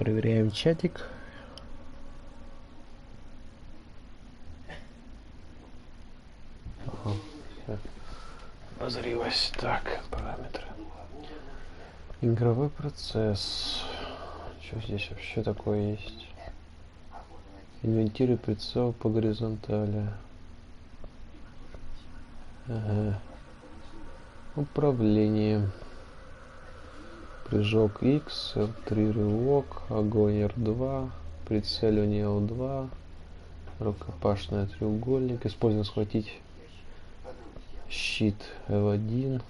Проверяем чатик. Ага, все. Обозрелось. Так, параметры. Игровой процесс. Что здесь вообще такое есть? Инвентируй прицел по горизонтали. Ага. Управление. Прыжок X, L3 рывок, огонь R2, прицеливание L2, рукопашный треугольник, используем схватить щит L1,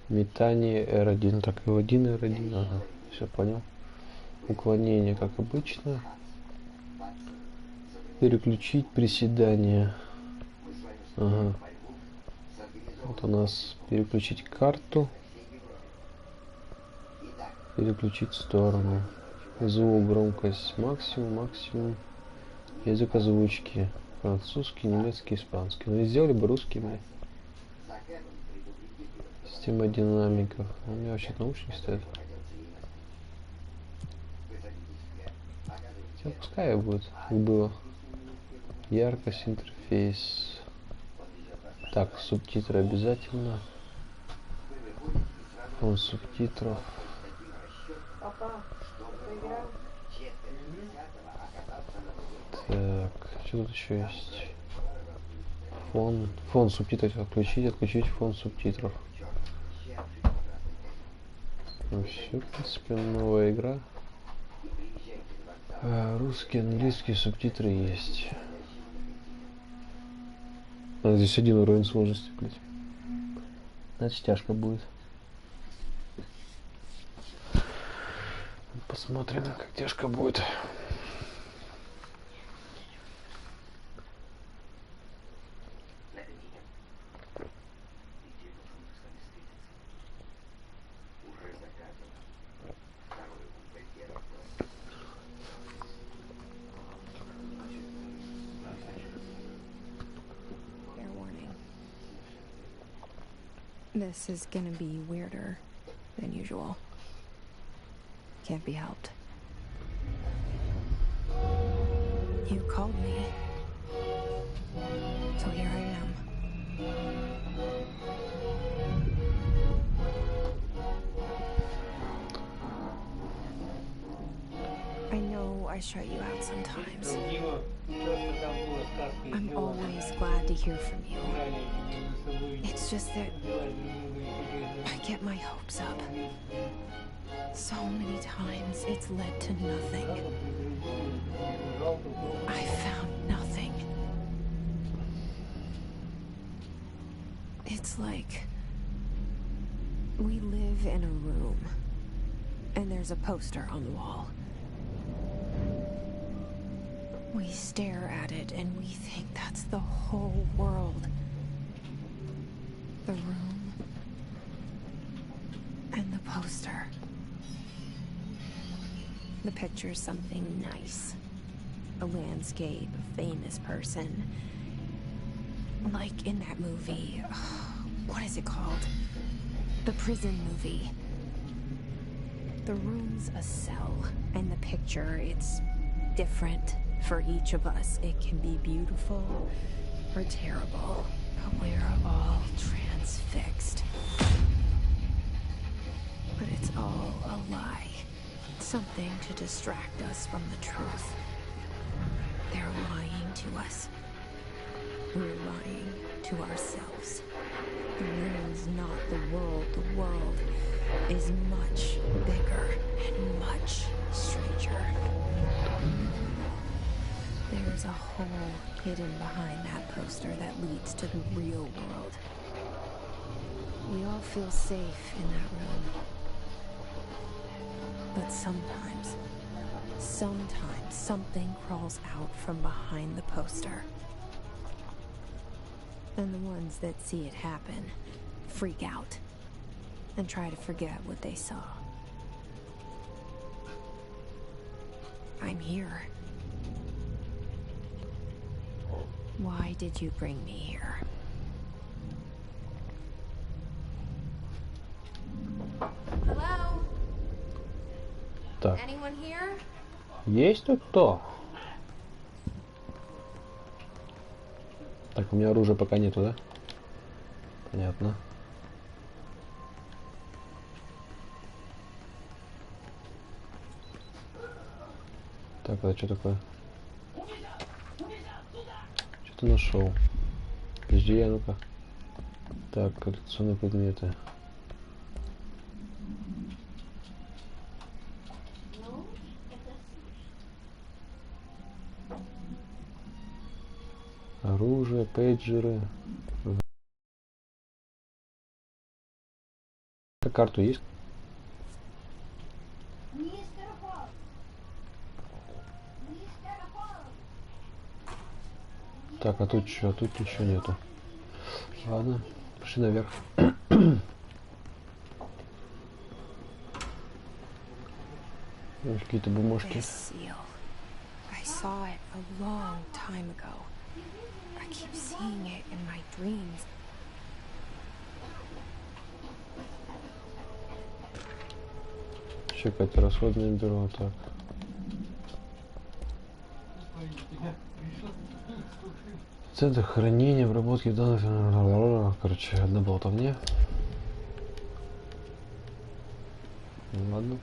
метание R1, так L1, R1, ага, все понял. Уклонение, как обычно. Переключить приседание. Ага. Вот у нас переключить карту. Переключить сторону. Звук, громкость максимум. Язык озвучки. Французский, немецкий, испанский. Ну и сделали бы русский, блядь. Система динамиков. У меня вообще наушники стоят. Хотя пускай будет, как было. Яркость, интерфейс. Так, субтитры обязательно. Фон субтитров. Так, что тут еще есть? Фон субтитров отключить фон субтитров. Ну все, в принципе, новая игра. Русский, английский субтитры есть. Здесь один уровень сложности, блядь. Значит, тяжко будет. Посмотрим, как тяжко будет. This is gonna be weirder than usual. Can't be helped. You called me, so here I am. I know I shut you out sometimes. I'm always glad to hear from you. It's just that I get my hopes up. So many times it's led to nothing. I found nothing. It's like we live in a room and there's a poster on the wall. We stare at it and we think that's the whole world. The room and the poster. The picture's something nice. A landscape, a famous person. Like in that movie, what is it called? The prison movie. The room's a cell, and the picture, it's different for each of us. It can be beautiful or terrible, but we're all transfixed. But it's all a lie. Something to distract us from the truth. They're lying to us. We're lying to ourselves. The room's not the world. The world is much bigger and much stranger. There's a hole hidden behind that poster that leads to the real world. We all feel safe in that room. But sometimes something crawls out from behind the poster. And the ones that see it happen freak out and try to forget what they saw. I'm here. Why did you bring me here? Hello? Так. Anyone here? Есть тут кто? Так, у меня оружия пока нету, да? Понятно. Так, а что такое? Что ты нашел? Подожди, я ну-ка. Так, коллекционные предметы. Оружие, пейджеры. Карту есть? Так, а тут что? Тут ничего нету. Ладно, пошли наверх. Какие-то бумажки. I saw it a long time ago. I keep seeing it in my dreams. Еще какое-то расходное бюро, так. Центр хранения, обработки данных. Короче, одна болтовня. Ладно.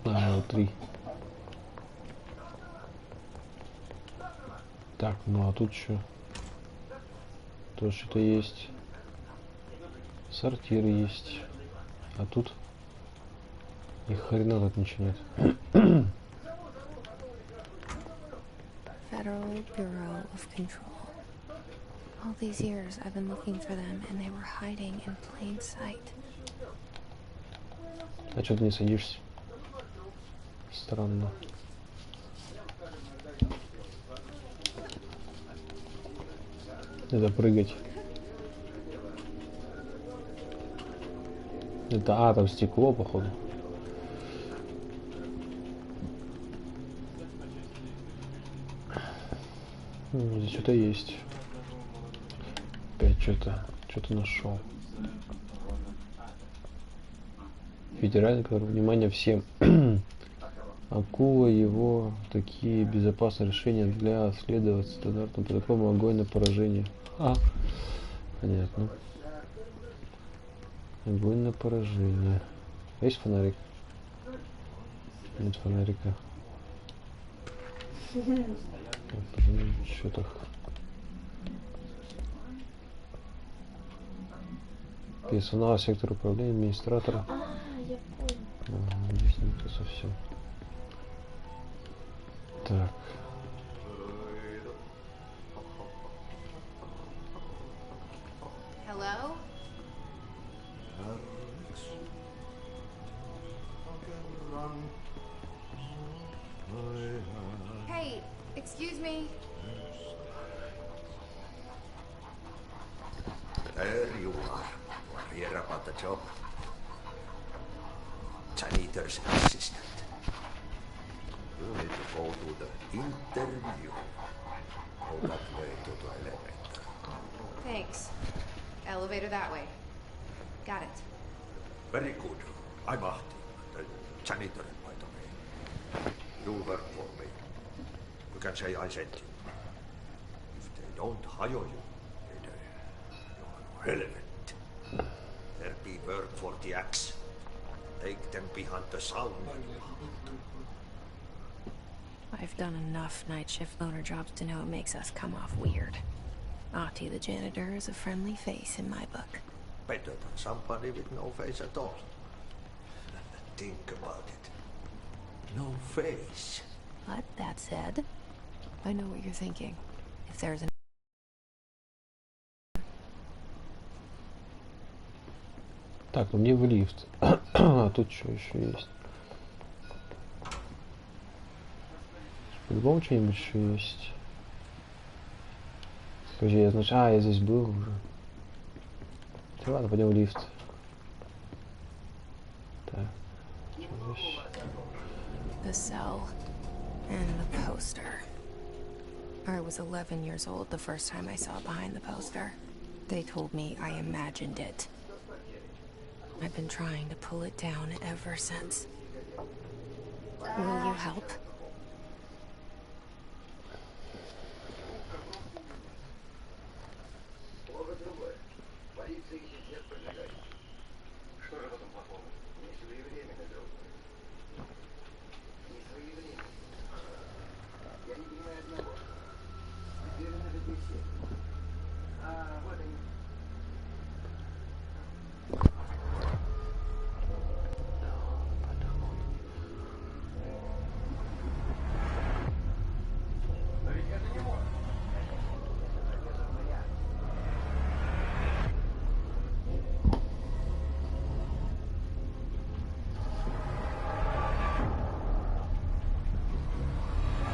Вот 3. Так, ну а тут что? Тут что-то есть. Сортиры есть. А тут ни хрена тут ничего нет. Federal Bureau of Control. All these years I've been looking for them, and they were hiding in plain sight. А что ты не садишься? Странно. Это прыгать. Это, там стекло, походу. Здесь что-то есть. Опять что-то нашел. Федеральный, внимание всем. Акула его такие безопасные решения для следовать стандартным протоколам огонь на поражение. Понятно. Огонь на поражение. Есть фонарик? Нет фонарика. Что-то. Персонал, сектор управления, администратора. Я понял. Здесь не то совсем. Так. Hello? Hey, excuse me. There you are. Hear about the job? Janitor's assistant. You need to go to the interview. Go that way to the elevator. Thanks. Elevator that way. Got it. Very good. I'm Ahti, the janitor, by the way. You work for me. You can say I sent you. If they don't hire you, you're irrelevant. There be work for the axe. Take them behind the sound. I've done enough night shift loner jobs to know it makes us come off weird. Ahti the janitor is a friendly face in my book. Better than somebody with no face at all. Think about it. No face. But that said, I know what you're thinking. If there's an Так, ну мне в лифт. А тут что еще есть? По-любому что-нибудь еще есть. Подожди, я здесь был уже. Ладно, пойдем в лифт. Так, что здесь? the cell and the poster. I was 11 years old the first time I saw behind the poster. They told me I imagined it. I've been trying to pull it down ever since. Will you help?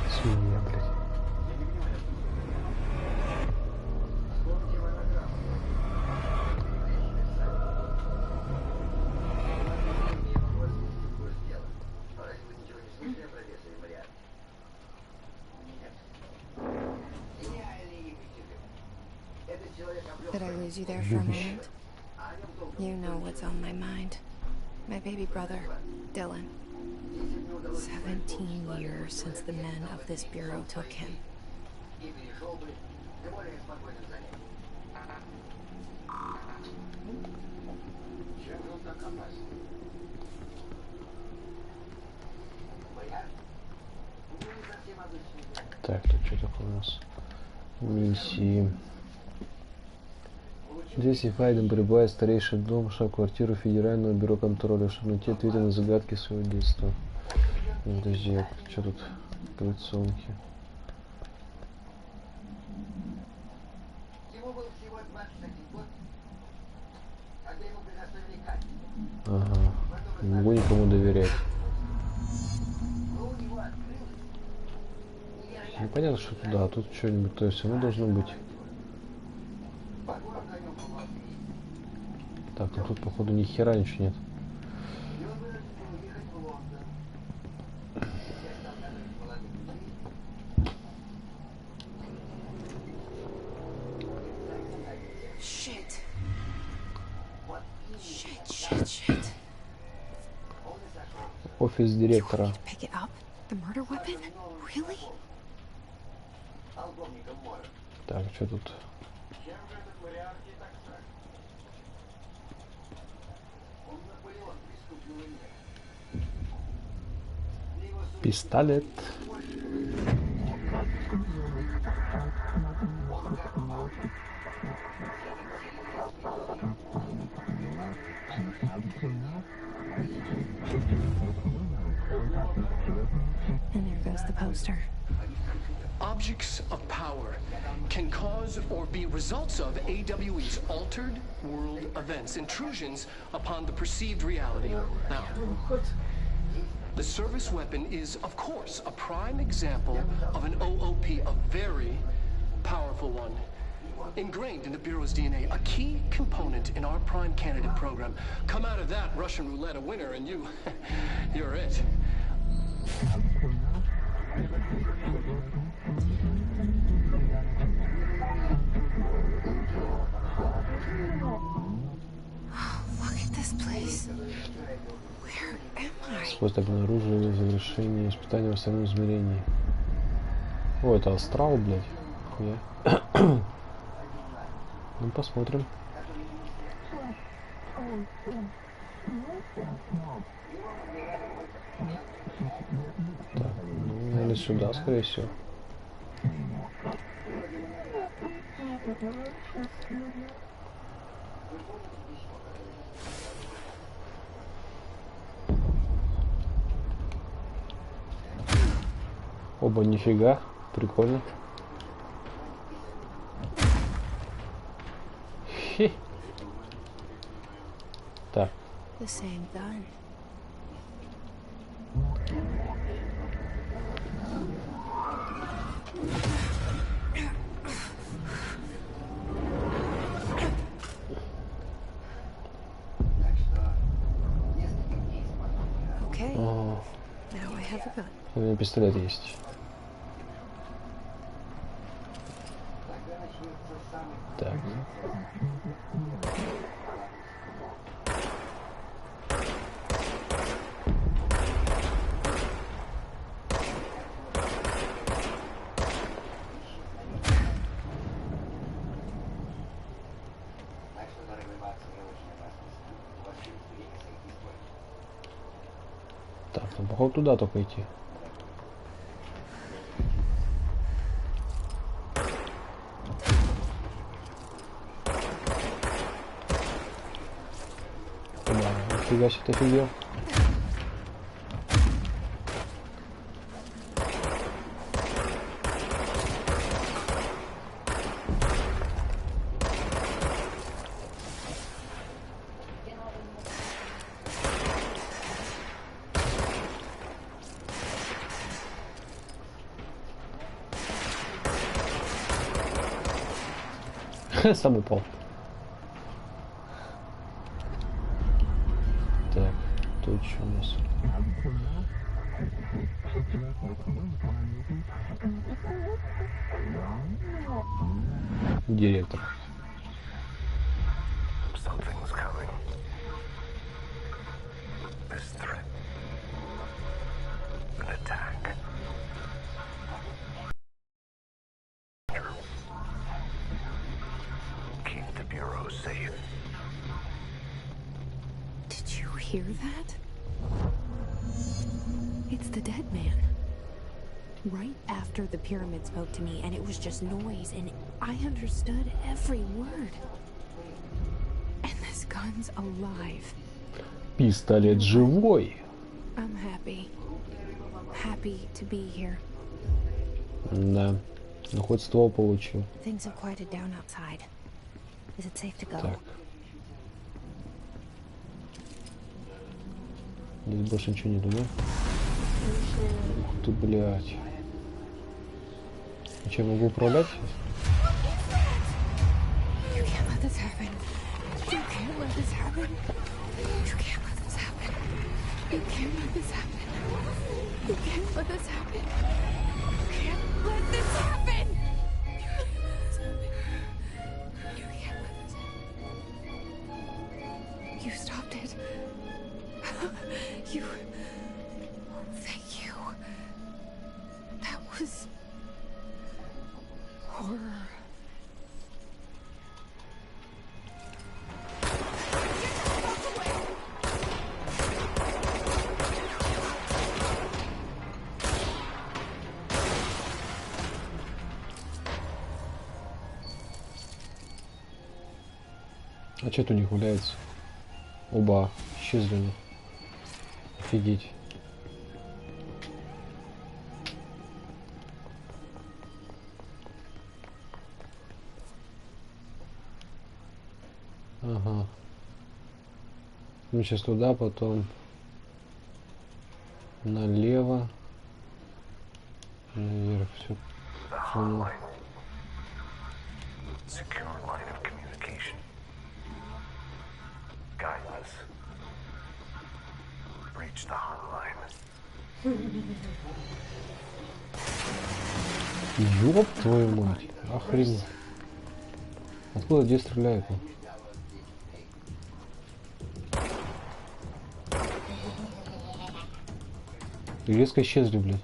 Свинья, блядь. Did I lose you there for a moment? You know what's on my mind. My baby brother, Dylan. 17 years since the men of this bureau took him. Так, тут что такое у нас? Миссии. Здесь Файден прибывает в старейший дом, штаб-квартиру Федерального бюро контроля, чтобы найти ответы на загадки своего детства. Подожди, что тут? Операционки. Ага. Не могу никому доверять. Непонятно, что туда, а тут что-нибудь, то есть оно должно быть. Так, ну тут походу ни хера ничего нет. Офис директора. Так, что тут? Пистолет. And there goes the poster. Objects of power can cause or be results of AWE's altered world events, intrusions upon the perceived reality. Now, the service weapon is, of course, a prime example of an OOP, a very powerful one. Ingrained in the Bureau's DNA, a key component in our prime candidate program. Come out of that Russian roulette a winner and you're it. Look at this place. Where am I? Способ обнаружения завершения испытания в остальном измерении. О, это астрал, блядь. Хуя. Ну, посмотрим. Так, ну, наверное, сюда, скорее всего. Оба, нифига, прикольно. Хе. Так. The same gun. Okay. Now I have a gun. У меня пистолет есть. Так. Так, ну походу туда только идти. Нифига себе, ты офигел. Сам упал. Так, тут что у нас? Директор. Something's coming. This threat. An attack. Keep the Bureau safe. Did you hear that? It's the dead man. Right after the pyramid spoke to me, and it was just noise, and I understood every word. And this gun's alive. Пистолет живой. I'm happy. Happy to be here. Да. Ну хоть ствол получил. Things have quieted down outside. Is it safe to go? Так. Здесь больше ничего нету, да? Ух ты, блядь. Я что, могу управлять? You can't let this happen. You can't let this happen. You can't let this happen. You can't let this happen. You can't let this happen. You can't let this happen. You can't let this happen. You stopped it. You... Thank you. That was... horror. А что-то у них валяется? Оба исчезли. Офигеть. Ага. Ну сейчас туда, потом налево, наверх, все. Secure line of communication. Guidance. Reach the hotline. Ёб твою мать, охренеть. Откуда, где стреляют? И резко исчезли, блядь.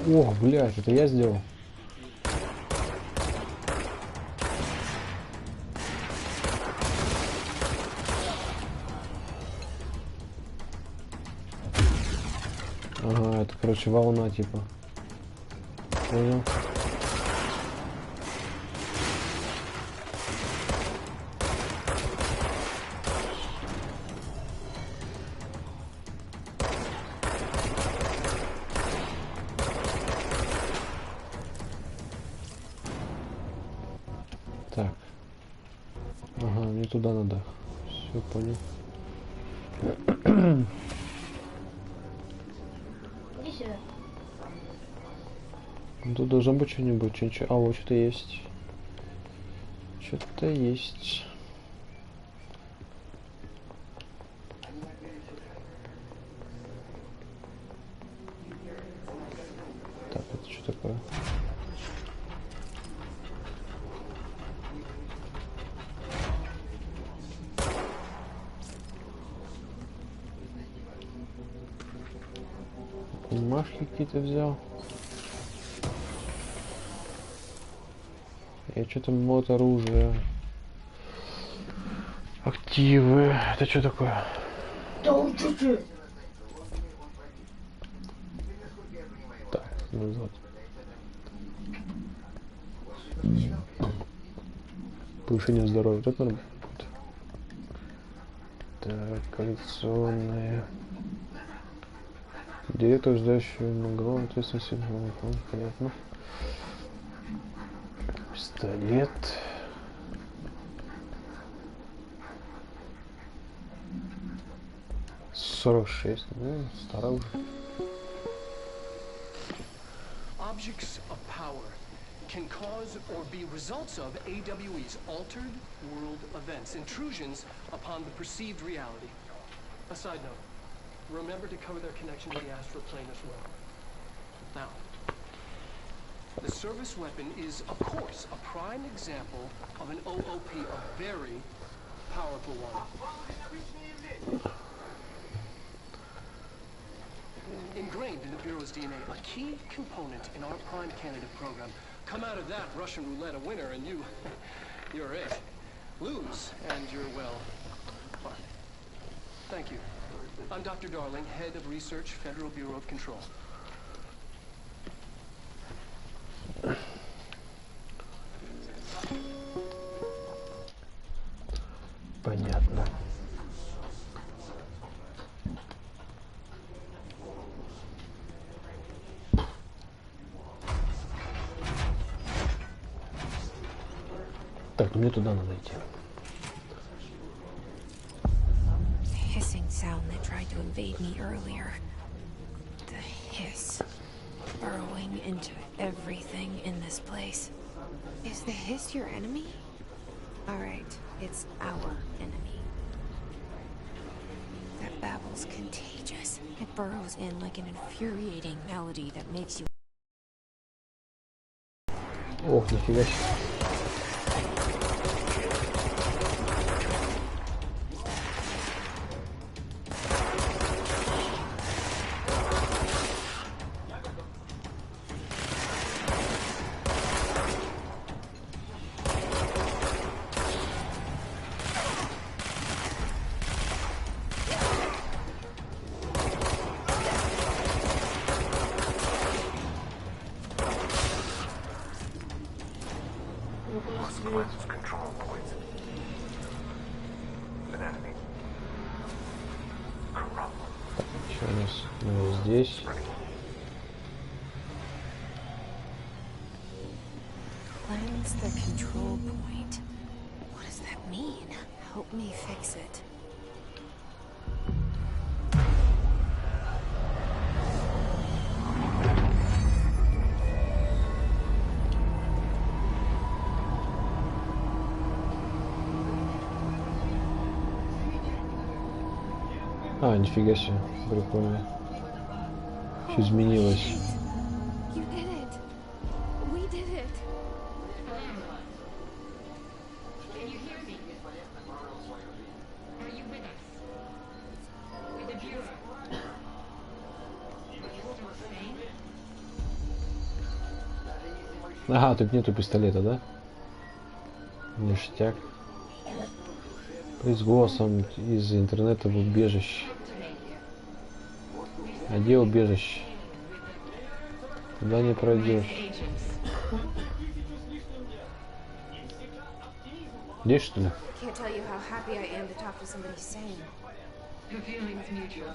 О, блядь, это я сделал. Ага, это, короче, волна, типа. Понял. Так. Ага, мне туда надо. Все, понял. Иди сюда. Тут должно быть что-нибудь. Что-нибудь. А, вот что-то есть. Что-то есть. такое? Бумажки какие-то взял. Я что-то вот оружие. Активы. Это что такое? Так, назад. Повышение здоровья. Это нормально. Так, коллекционные. Директор, ждающий много ответственности. Понятно. Пистолет. $46. Ну, старый уже. Objects of power can cause or be results of AWE's altered world events, intrusions upon the perceived reality. A side note, remember to cover their connection to the astral plane as well. Now, the service weapon is, of course, a prime example of an OOP, a very powerful one. Ingrained in the Bureau's DNA, a key component in our prime candidate program. Come out of that Russian roulette a winner and you're it. Lose and you're, well, fine. Thank you. I'm Dr. Darling, Head of Research, Federal Bureau of Control. Понятно. Так, мне туда надо идти. Hissing sound that tried to invade me earlier. The hiss. Burrowing into everything in this place. Is the hiss your enemy? Alright, it's our enemy. That babble's contagious. It burrows in like an infuriating melody that makes you... Ох, нифига себе. Consequences, control points. An enemy. Corrupt. Что у нас? Ну, здесь. Cleanse the control point. What does that mean? Help me fix it. А, нифига себе, прикольно. Что изменилось? You did it. We did it. Can you hear me? Are you with us? With the Bureau? Are you still sane? Ага, тут нету пистолета, да? Ништяк. С голосом из интернета в убежище. А где убежище? Туда не пройдешь. Здесь, что ли? Can't tell you how happy I am to talk to somebody sane. The feeling's mutual.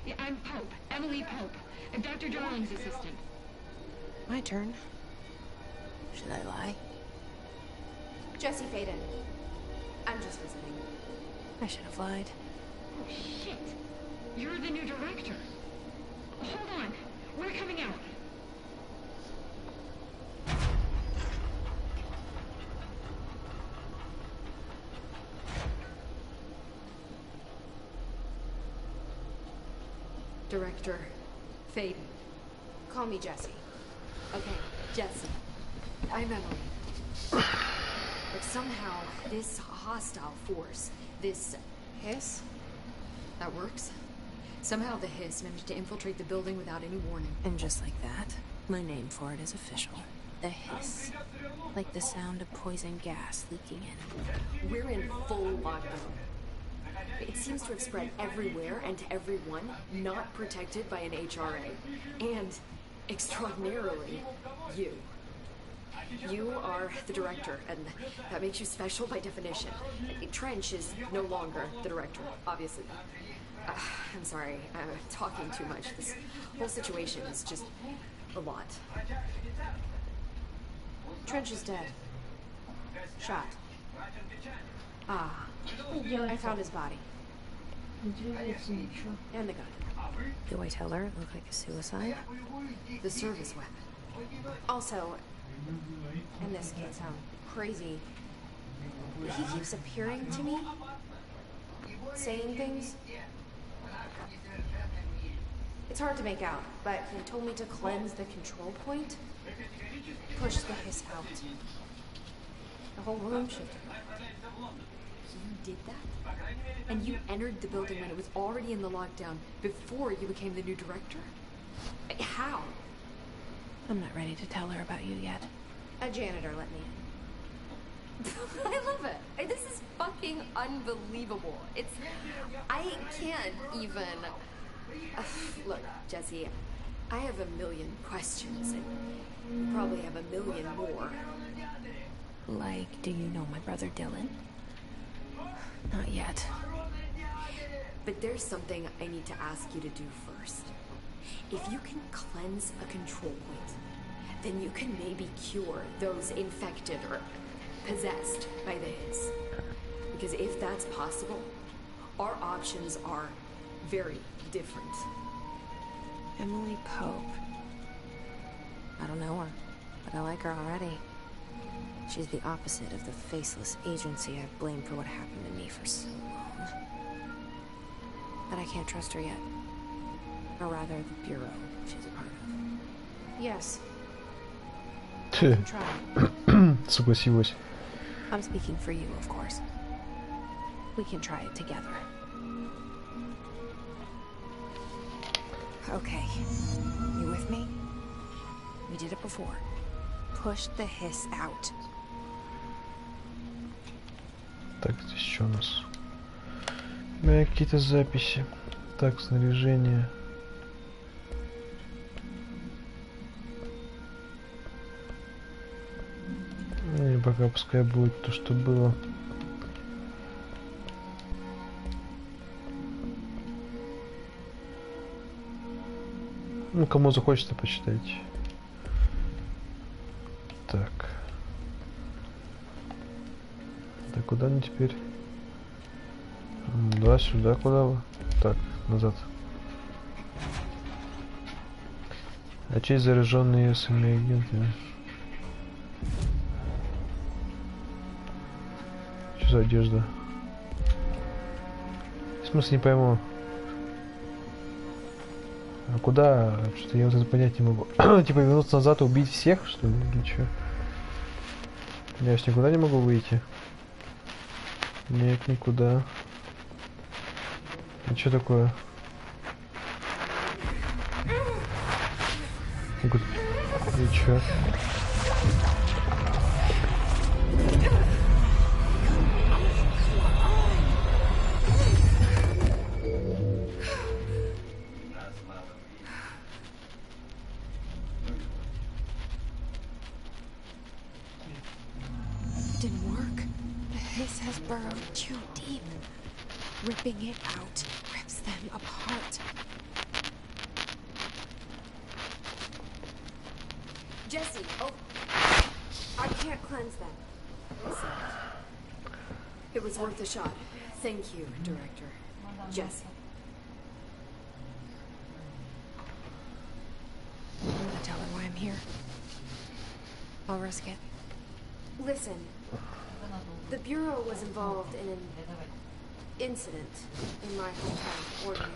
Yeah, I'm Pope, Emily Pope, and Dr. Darling's assistant. My turn. Should I lie? Jesse Faden. I'm just visiting. I should have lied. Oh, shit. You're the new director. Hold on. We're coming out. Director Faden. Call me Jesse. Okay, Jesse. I'm Emily. But somehow, this hostile force, this hiss, that works. Somehow the hiss managed to infiltrate the building without any warning. And just like that, my name for it is official. The hiss. Like the sound of poison gas leaking in. We're in full lockdown. It seems to have spread everywhere and to everyone not protected by an HRA. And, extraordinarily, you. You are the director, and that makes you special by definition. Trench is no longer the director, obviously. I'm sorry, I'm talking too much. This whole situation is just a lot. Trench is dead. Shot. Ah, I found his body. And the gun. Do I tell her it looked like a suicide? The service weapon. Also, and this can sound crazy, he keeps appearing to me, saying things. It's hard to make out, but he told me to cleanse the control point, push the hiss out. The whole room shifted. So you did that? And you entered the building when it was already in the lockdown before you became the new director? How? I'm not ready to tell her about you yet. A janitor let me in. I love it. This is fucking unbelievable. I can't even... Look, Jesse, I have a million questions, and you probably have a million more. Like, do you know my brother Dylan? Not yet. But there's something I need to ask you to do first. If you can cleanse a control point, then you can maybe cure those infected or possessed by the hiss. Because if that's possible, our options are very different. Emily Pope. I don't know her, but I like her already. She's the opposite of the faceless agency I've blamed for what happened to me for so long. But I can't trust her yet. Or rather, the bureau she's a part of. Yes. Tch. Try. Согласилась. I'm speaking for you, of course. We can try it together. Okay. You with me? We did it before. Push the hiss out. Так, здесь что у нас? У меня какие-то записи. Так, снаряжение. Не, пока пускай будет то, что было. Ну, кому захочется, почитайте. Так. Да куда мне теперь? Да, сюда, куда вы? Так, назад. А чей заряженные самые агенты? Что за одежда? В смысле, не пойму. А куда? Что-то я вот это понять не могу. Типа вернуться назад и убить всех, что ли? Или что? Я ж никуда не могу выйти. Нет, никуда. А что такое? И чё? Too deep. Ripping it out rips them apart. Jesse, oh, I can't cleanse them. Listen, it was worth a shot. Thank you, Director. Jesse. I'm gonna tell her why I'm here. I'll risk it. Listen, the Bureau was involved in an incident in my hometown, Ordinary,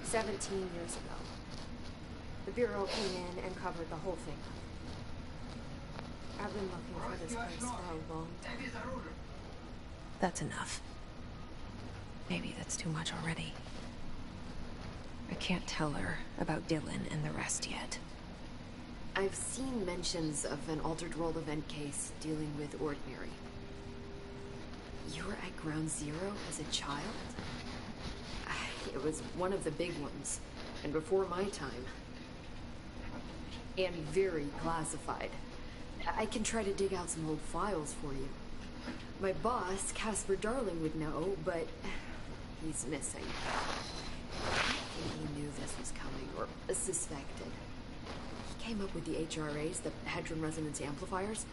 17 years ago. The Bureau came in and covered the whole thing. I've been looking for this place for a long time. That's enough. Maybe that's too much already. I can't tell her about Dylan and the rest yet. I've seen mentions of an altered world event case dealing with Ordinary. You were at Ground Zero as a child? It was one of the big ones, and before my time. And very classified. I can try to dig out some old files for you. My boss, Casper Darling, would know, but he's missing. I think he knew this was coming, or suspected. He came up with the HRAs, the Hadron Resonance Amplifiers.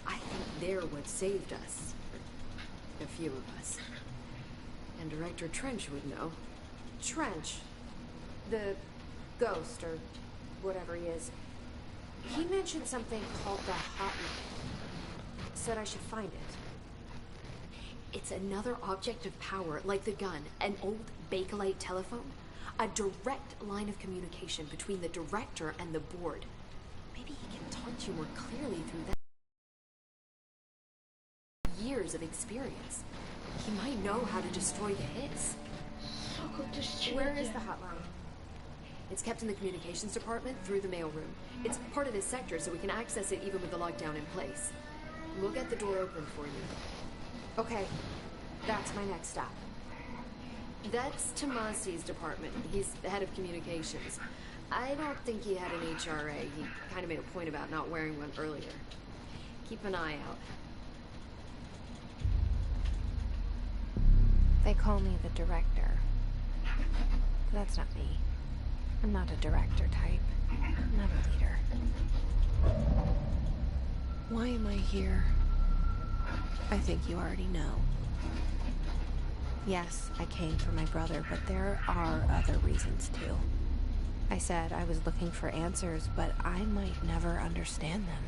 I think they're what saved us. A few of us. And Director Trench would know. Trench, the ghost, or whatever he is, he mentioned something called the Hotline. Said I should find it. It's another object of power, like the gun, an old Bakelite telephone. A direct line of communication between the Director and the board. Maybe he can talk to you more clearly through that. Years of experience. He might know how to destroy the hits. Where is the hotline? It's kept in the communications department through the mailroom. It's part of this sector, so we can access it even with the lockdown in place. We'll get the door open for you. Okay, that's my next stop. That's Tomasi's department. He's the head of communications. I don't think he had an HRA. He kind of made a point about not wearing one earlier. Keep an eye out. They call me the Director. That's not me. I'm not a director type. I'm not a leader. Why am I here? I think you already know. Yes, I came for my brother, but there are other reasons too. I said I was looking for answers, but I might never understand them.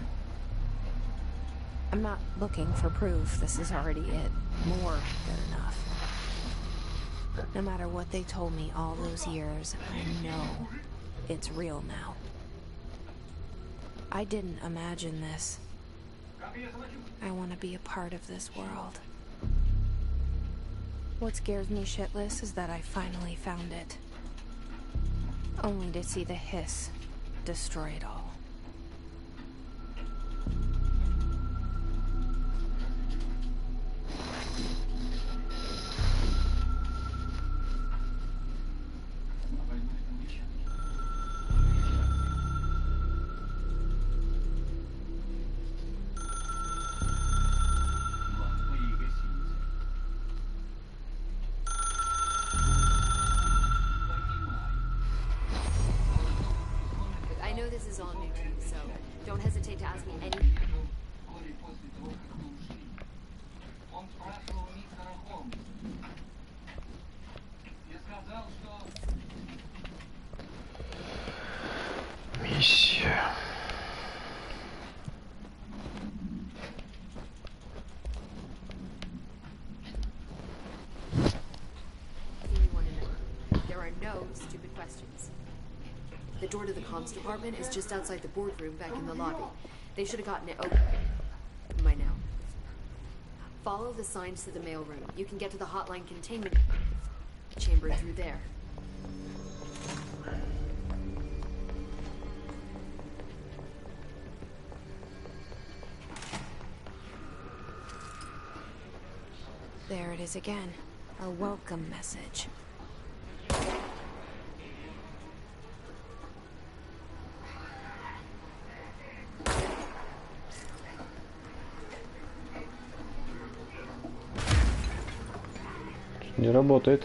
I'm not looking for proof. This is already it. More than enough. No matter what they told me all those years, I know it's real now. I didn't imagine this. I want to be a part of this world. What scares me shitless is that I finally found it. Only to see the hiss destroy it all. This is all new to you, so don't hesitate to ask me any... Миссия. You want to know. There are no stupid questions. The door to the comms department is just outside the boardroom back in the lobby. They should have gotten it open by now. Follow the signs to the mailroom. You can get to the hotline containment chamber through there. There it is again. A welcome message. Не работает.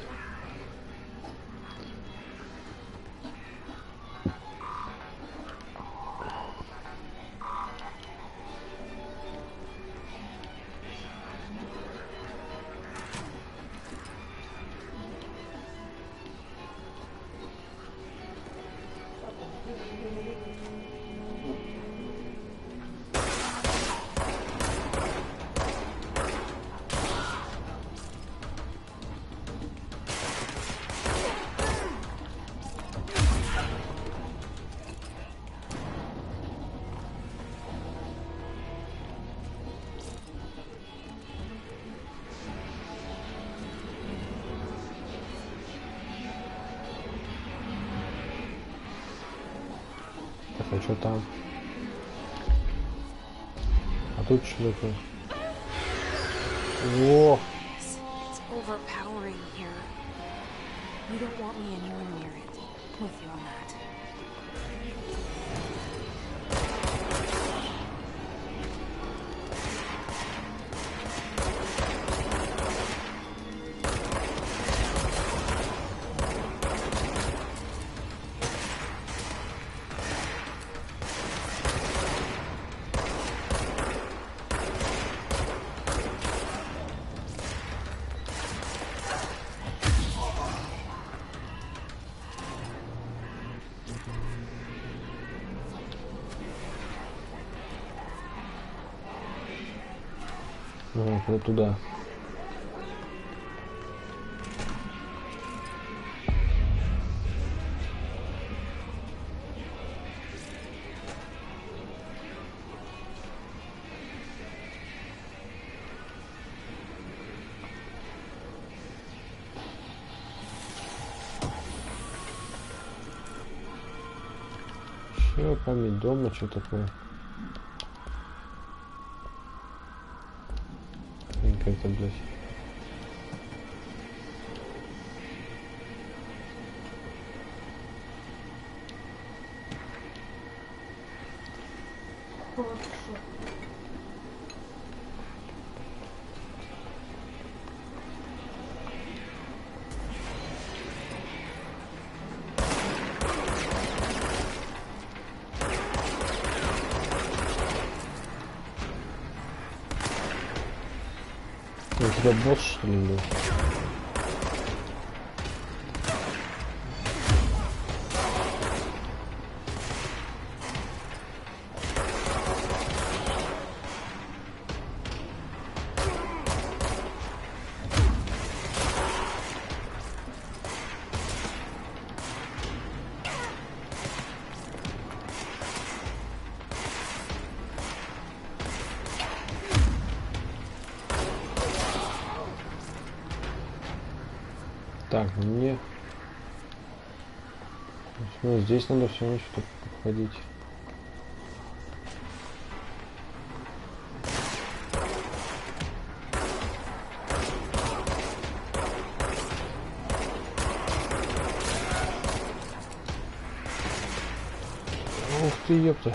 А что там? А тут что такое? О! It's overpowering here. You don't want me anywhere near it. With you on that. Вот туда. Еще память дома, что такое? Как-то, блядь. У тебя босс, что ли, был? Так, мне... Ну, здесь надо все равно что-то обходить. Ух ты, ёпта.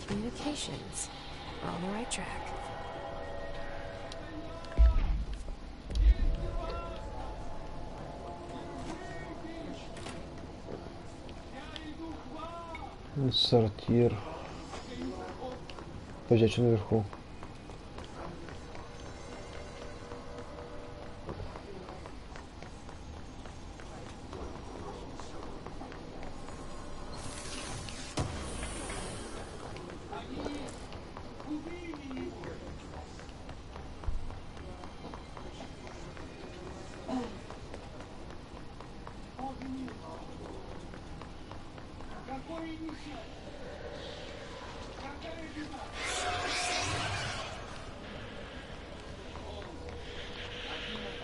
Communications. We're on the right track. Сортир. Подожди, а что наверху?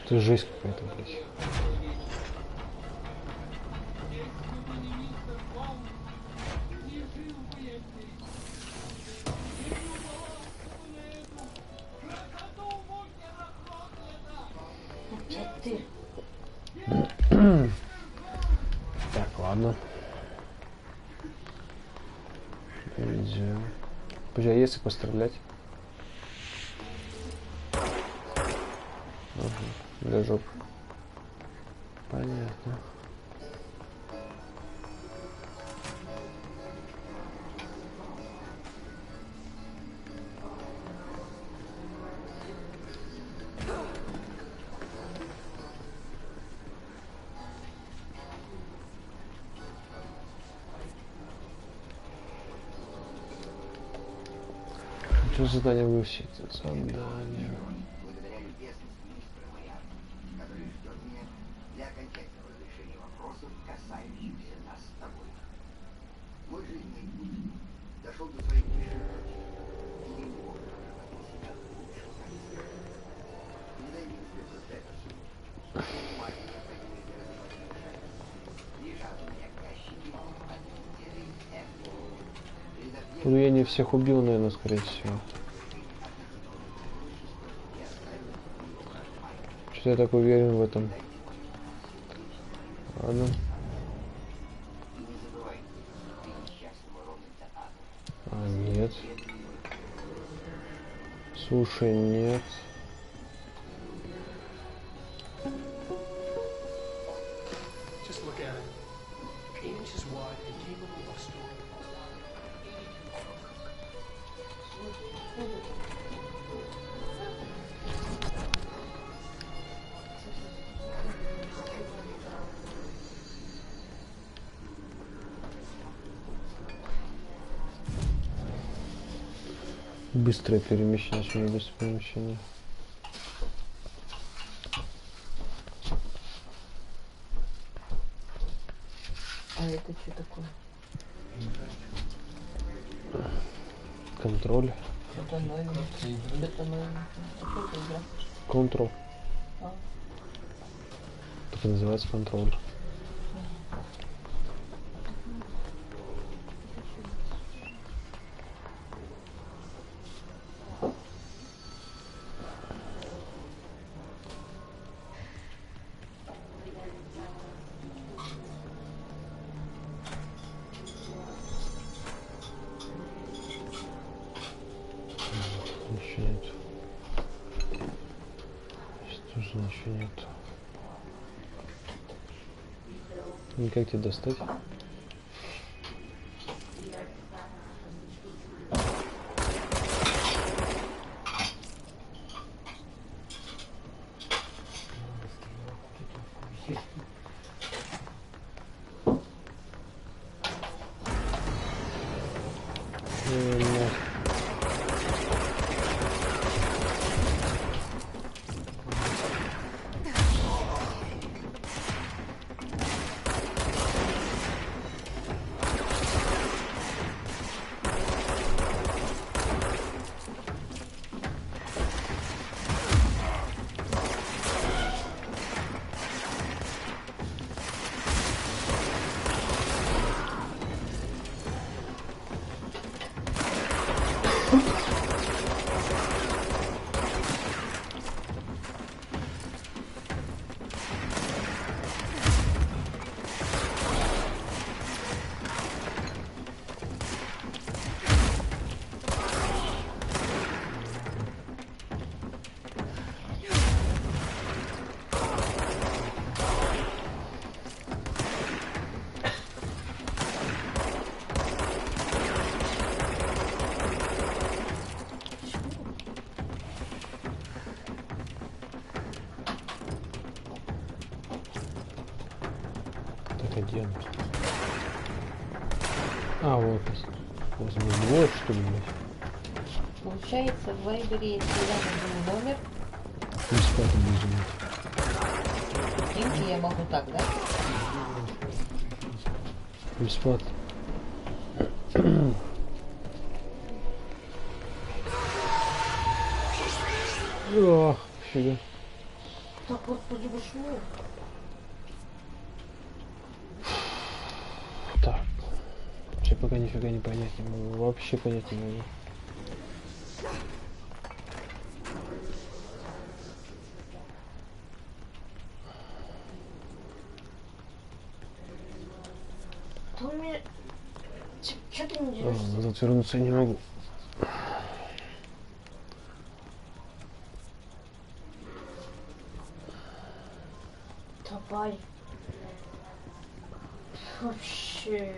Это жесть какая-то, блядь. Так, ладно. Идем. Подожди, а если пострелять? Ага, для жопы. Понятно. Что задание высшее? Задание. Благодаря любезности мистера Майяра, который ждет меня для окончательного разрешения вопросов, касающихся нас с тобой. Мой жизненный путь дошел до своих вершин, и не мог проживать себя лучше конца. Не дай мне тебе просто это судить. Внимание необходимое для развивания души. Лежат у меня в ящике от недели эфо. Ну я не всех убил, наверное, скорее всего. Что я так уверен в этом? Ладно. А, нет. Слушай, нет. Just look at it. 8 inches wide and capable of storing. Быстрое перемещение, что не быстрое перемещение. А это что такое? Контроль. Это новенький. Это новенький. Что это игра? Контрол. А. Так и называется контроль. Ничего нет. Здесь тоже ничего нет. Как тебе достать? Где она? А, вот. Возьму вот, что ли, блядь. Получается, в Вайбере, если я нажму номер, Бесплатно будет. деньги я могу так, да? Бесплатно. О, фига. Так вот, почему? Так. Вообще пока нифига не понять не могу. Вообще понять не могу. Что ты не делаешь? Назад вернуться не могу. Давай. Вообще.